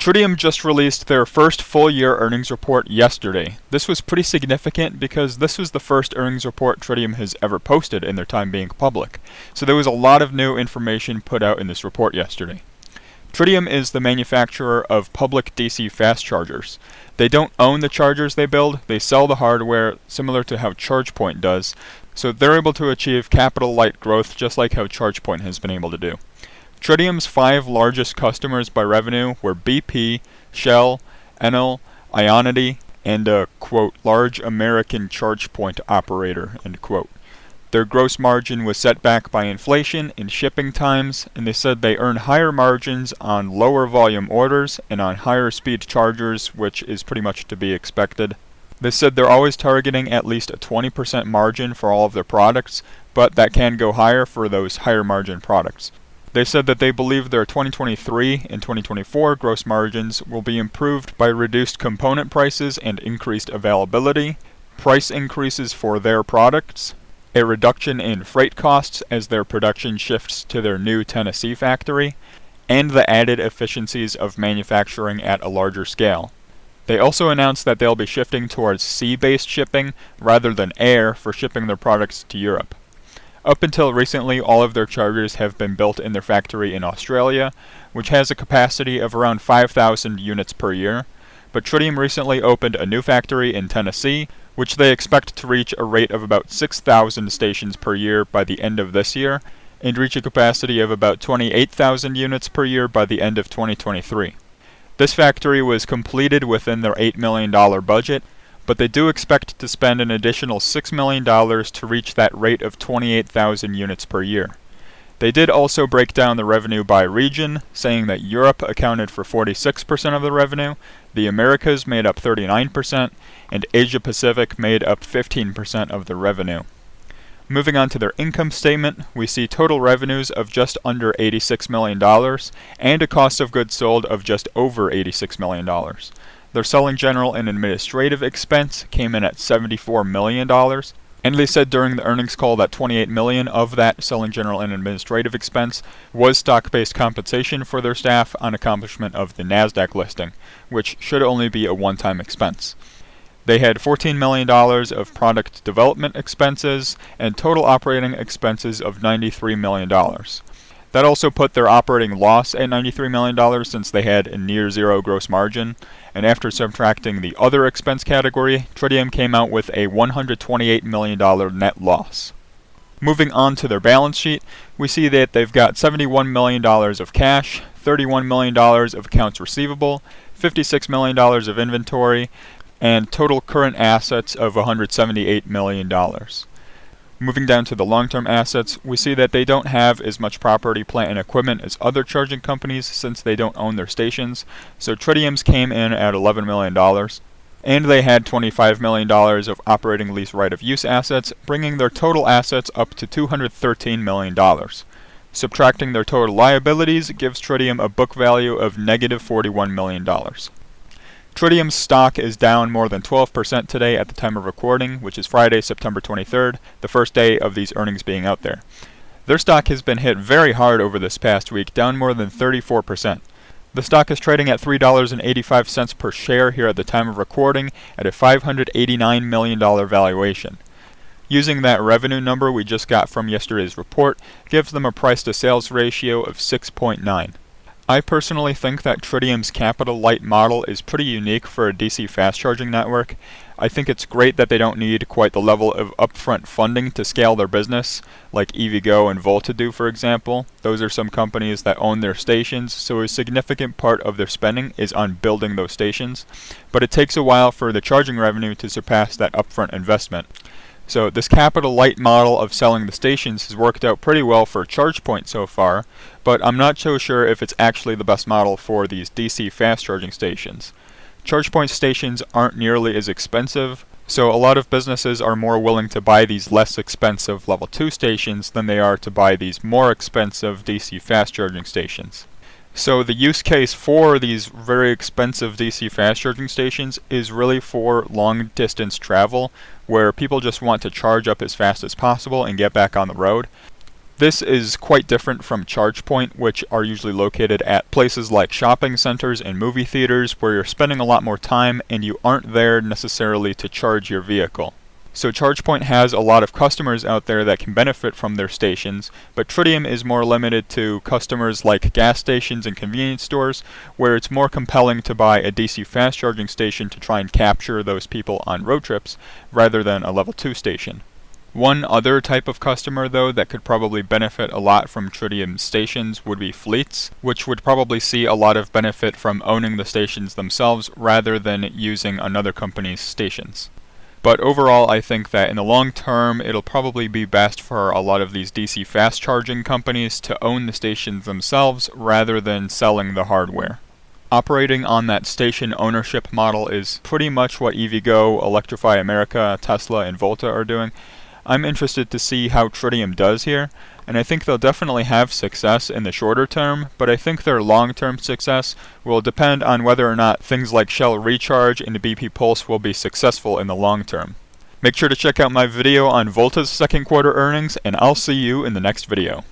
Tritium just released their first full-year earnings report yesterday. This was pretty significant because this was the first earnings report Tritium has ever posted in their time being public. So there was a lot of new information put out in this report yesterday. Tritium is the manufacturer of public DC fast chargers. They don't own the chargers they build, they sell the hardware, similar to how ChargePoint does, so they're able to achieve capital-light growth just like how ChargePoint has been able to do. Tritium's 5 largest customers by revenue were BP, Shell, Enel, Ionity, and a, quote, large American ChargePoint operator, end quote. Their gross margin was set back by inflation and shipping times, and they said they earn higher margins on lower volume orders and on higher speed chargers, which is pretty much to be expected. They said they're always targeting at least a 20% margin for all of their products, but that can go higher for those higher margin products. They said that they believe their 2023 and 2024 gross margins will be improved by reduced component prices and increased availability, price increases for their products, a reduction in freight costs as their production shifts to their new Tennessee factory, and the added efficiencies of manufacturing at a larger scale. They also announced that they'll be shifting towards sea-based shipping rather than air for shipping their products to Europe. Up until recently, all of their chargers have been built in their factory in Australia, which has a capacity of around 5,000 units per year, but Tritium recently opened a new factory in Tennessee, which they expect to reach a rate of about 6,000 stations per year by the end of this year, and reach a capacity of about 28,000 units per year by the end of 2023. This factory was completed within their $8 million budget, but they do expect to spend an additional $6 million to reach that rate of 28,000 units per year. They did also break down the revenue by region, saying that Europe accounted for 46% of the revenue, the Americas made up 39%, and Asia Pacific made up 15% of the revenue. Moving on to their income statement, we see total revenues of just under $86 million and a cost of goods sold of just over $86 million. Their selling general and administrative expense came in at $74 million, and they said during the earnings call that $28 million of that selling general and administrative expense was stock-based compensation for their staff on accomplishment of the NASDAQ listing, which should only be a one-time expense. They had $14 million of product development expenses and total operating expenses of $93 million. That also put their operating loss at $93 million since they had a near zero gross margin, and after subtracting the other expense category, Tritium came out with a $128 million net loss. Moving on to their balance sheet, we see that they've got $71 million of cash, $31 million of accounts receivable, $56 million of inventory, and total current assets of $178 million. Moving down to the long-term assets, we see that they don't have as much property, plant, and equipment as other charging companies since they don't own their stations, so Tritium's came in at $11 million, and they had $25 million of operating lease right-of-use assets, bringing their total assets up to $213 million. Subtracting their total liabilities gives Tritium a book value of negative $41 million. Tritium's stock is down more than 12% today at the time of recording, which is Friday, September 23rd, the first day of these earnings being out there. Their stock has been hit very hard over this past week, down more than 34%. The stock is trading at $3.85 per share here at the time of recording at a $589 million valuation. Using that revenue number we just got from yesterday's report gives them a price-to-sales ratio of 6.9. I personally think that Tritium's capital-light model is pretty unique for a DC fast charging network. I think it's great that they don't need quite the level of upfront funding to scale their business, like EVgo and Volta do, for example. Those are some companies that own their stations, so a significant part of their spending is on building those stations. But it takes a while for the charging revenue to surpass that upfront investment. So this capital-light model of selling the stations has worked out pretty well for ChargePoint so far, but I'm not so sure if it's actually the best model for these DC fast charging stations. ChargePoint stations aren't nearly as expensive, so a lot of businesses are more willing to buy these less expensive level 2 stations than they are to buy these more expensive DC fast charging stations. So the use case for these very expensive DC fast charging stations is really for long distance travel, where people just want to charge up as fast as possible and get back on the road. This is quite different from ChargePoint, which are usually located at places like shopping centers and movie theaters where you're spending a lot more time and you aren't there necessarily to charge your vehicle. So ChargePoint has a lot of customers out there that can benefit from their stations, but Tritium is more limited to customers like gas stations and convenience stores, where it's more compelling to buy a DC fast charging station to try and capture those people on road trips rather than a level 2 station. One other type of customer, though, that could probably benefit a lot from Tritium stations would be fleets, which would probably see a lot of benefit from owning the stations themselves rather than using another company's stations. But overall, I think that in the long term, it'll probably be best for a lot of these DC fast charging companies to own the stations themselves rather than selling the hardware. Operating on that station ownership model is pretty much what EVgo, Electrify America, Tesla, and Volta are doing. I'm interested to see how Tritium does here, and I think they'll definitely have success in the shorter term, but I think their long-term success will depend on whether or not things like Shell Recharge and BP Pulse will be successful in the long term. Make sure to check out my video on Volta's second quarter earnings, and I'll see you in the next video.